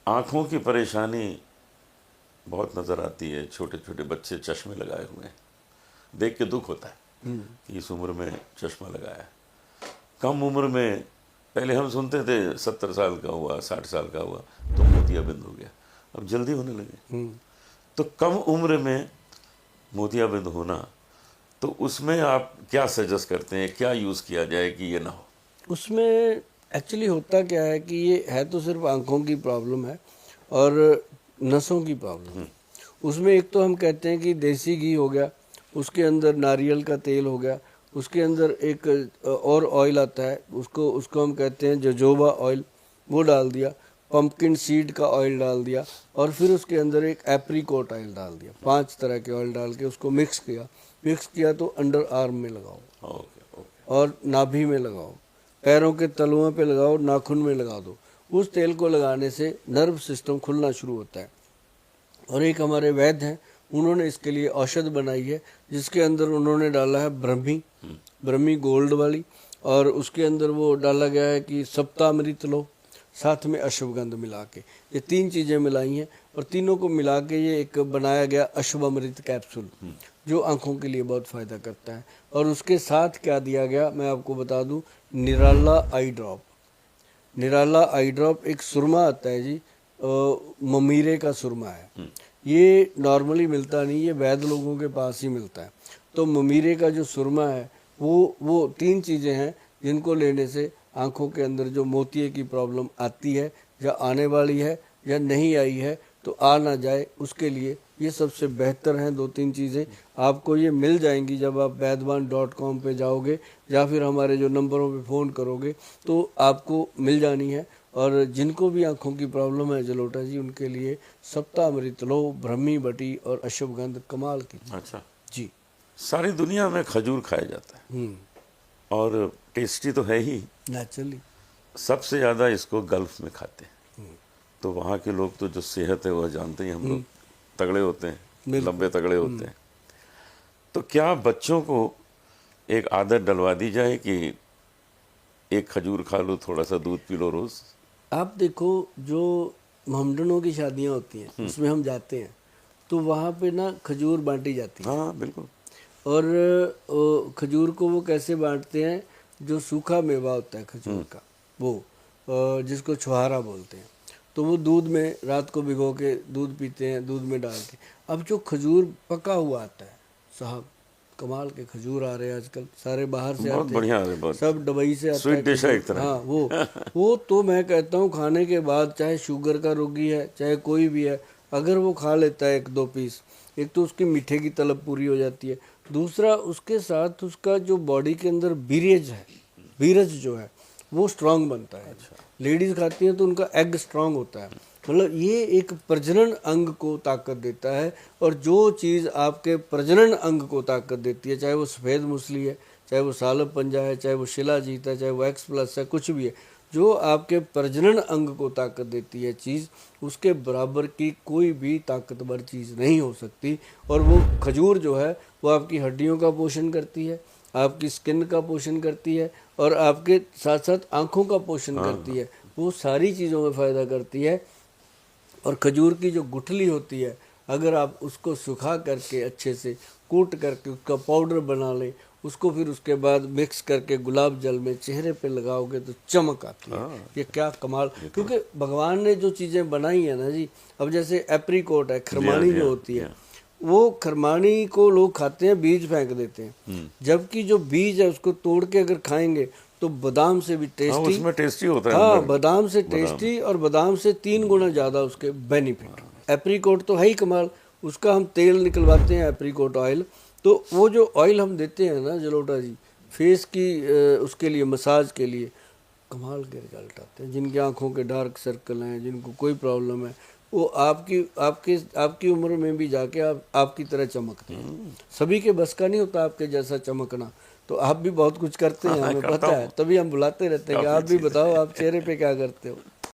आँखों की परेशानी बहुत नज़र आती है। छोटे छोटे बच्चे चश्मे लगाए हुए हैं, देख के दुख होता है कि इस उम्र में चश्मा लगाया है। कम उम्र में, पहले हम सुनते थे 70 साल का हुआ, 60 साल का हुआ तो मोतियाबिंद हो गया, अब जल्दी होने लगे। तो कम उम्र में मोतियाबिंद होना, तो उसमें आप क्या सजेस्ट करते हैं, क्या यूज़ किया जाए कि ये ना हो? उसमें एक्चुअली होता क्या है कि ये है तो सिर्फ आंखों की प्रॉब्लम है और नसों की प्रॉब्लम है। उसमें एक तो हम कहते हैं कि देसी घी हो गया, उसके अंदर नारियल का तेल हो गया, उसके अंदर एक और ऑयल आता है, उसको उसको हम कहते हैं जोजोबा ऑयल, वो डाल दिया, पंपकिन सीड का ऑयल डाल दिया और फिर उसके अंदर एक एप्रीकोट ऑयल डाल दिया। 5 तरह के ऑयल डाल के उसको मिक्स किया तो अंडर आर्म में लगाओ, ओके ओके। और नाभि में लगाओ, पैरों के तलुओं पे लगाओ, नाखून में लगा दो। उस तेल को लगाने से नर्व सिस्टम खुलना शुरू होता है। और एक हमारे वैद्य हैं, उन्होंने इसके लिए औषध बनाई है जिसके अंदर उन्होंने डाला है ब्रह्मी गोल्ड वाली, और उसके अंदर वो डाला गया है कि सप्तामृत लो, साथ में अश्वगंध मिला के, ये 3 चीज़ें मिलाई हैं और तीनों को मिला के ये एक बनाया गया अश्वमृत कैप्सूल, जो आंखों के लिए बहुत फ़ायदा करता है। और उसके साथ क्या दिया गया मैं आपको बता दूं, निराला आई ड्रॉप। निराला आई ड्रॉप एक सुरमा आता है जी, ममीरे का सुरमा है। ये नॉर्मली मिलता नहीं, ये वैद्य लोगों के पास ही मिलता है। तो ममीरे का जो सुरमा है वो 3 चीज़ें हैं जिनको लेने से आंखों के अंदर जो मोतिये की प्रॉब्लम आती है या आने वाली है या नहीं आई है तो आ ना जाए, उसके लिए ये सबसे बेहतर हैं 2-3 चीज़ें। आपको ये मिल जाएंगी जब आप वैद्यवान.com पे जाओगे या फिर हमारे जो नंबरों पे फ़ोन करोगे तो आपको मिल जानी है। और जिनको भी आंखों की प्रॉब्लम है जलोटा जी, उनके लिए सप्तामृत लो, ब्रह्मी बटी और अश्वगंध कमाल की चीज़। अच्छा जी। सारी दुनिया में खजूर खाया जाता है और टेस्टी तो है ही, नेचुरली सबसे ज़्यादा इसको गल्फ में खाते हैं। तो वहाँ के लोग तो जो सेहत है वह जानते ही, हम लोग तगड़े होते हैं, लंबे तगड़े होते हैं। तो क्या बच्चों को एक आदत डलवा दी जाए कि एक खजूर खा लो, थोड़ा सा दूध पी लो रोज़? आप देखो, जो मोहम्मडनों की शादियाँ होती हैं उसमें हम जाते हैं तो वहाँ पे ना खजूर बांटी जाती है। हाँ बिल्कुल। और खजूर को वो कैसे बांटते हैं, जो सूखा मेवा होता है खजूर का, वो जिसको छुहारा बोलते हैं, तो वो दूध में रात को भिगो के दूध पीते हैं, दूध में डाल के। अब जो खजूर पका हुआ आता है साहब, कमाल के खजूर आ रहे हैं आजकल, सारे बाहर से बहुत आते बढ़िया हैं, है, बहुत सब दुबई से आता स्वीट है डिश है एक खजूर। तरह हाँ, वो तो मैं कहता हूँ खाने के बाद, चाहे शुगर का रोगी है चाहे कोई भी है, अगर वो खा लेता है 1-2 पीस, एक तो उसकी मीठे की तलब पूरी हो जाती है, दूसरा उसके साथ उसका जो बॉडी के अंदर बीरज जो है वो स्ट्रांग बनता है। लेडीज खाती हैं तो उनका एग स्ट्रांग होता है, मतलब ये एक प्रजनन अंग को ताकत देता है। और जो चीज़ आपके प्रजनन अंग को ताकत देती है, चाहे वो सफ़ेद मूसली है, चाहे वो सालब पंजा है, चाहे वो शिलाजीत है, चाहे वो एक्स प्लस है, कुछ भी है, जो आपके प्रजनन अंग को ताकत देती है चीज़, उसके बराबर की कोई भी ताकतवर चीज़ नहीं हो सकती। और वो खजूर जो है वो आपकी हड्डियों का पोषण करती है, आपकी स्किन का पोषण करती है और आपके साथ साथ आँखों का पोषण करती है, वो सारी चीज़ों में फ़ायदा करती है। और खजूर की जो गुठली होती है, अगर आप उसको सुखा करके अच्छे से कूट करके उसका पाउडर बना लें, उसको फिर उसके बाद मिक्स करके गुलाब जल में चेहरे पे लगाओगे तो चमक आती है। ये क्या कमाल, क्योंकि भगवान ने जो चीज़ें बनाई है ना जी, अब जैसे एप्रीकोट है, खरमानी जो होती है, वो खरमानी को लोग खाते हैं, बीज फेंक देते हैं, जबकि जो बीज है उसको तोड़ के अगर खाएंगे तो बादाम से भी टेस्टी, उसमें टेस्टी होता है। हाँ, बादाम से टेस्टी और बादाम से 3 गुना ज़्यादा उसके बेनिफिट। एप्रीकोट तो है ही कमाल, उसका हम तेल निकलवाते हैं, एप्रीकोट ऑयल। तो वो जो ऑयल हम देते हैं ना जलोटा जी, फेस की उसके लिए, मसाज के लिए, कमाल के रिजल्ट आते हैं। जिनकी आंखों के डार्क सर्कल हैं, जिनको कोई प्रॉब्लम है, वो आपकी उम्र में भी जाके आपकी तरह चमकते हैं। सभी के बस का नहीं होता आपके जैसा चमकना, तो आप भी बहुत कुछ करते हैं, हमें पता है, तभी हम बुलाते रहते हैं कि आप भी बताओ, आप चेहरे पे क्या करते हो।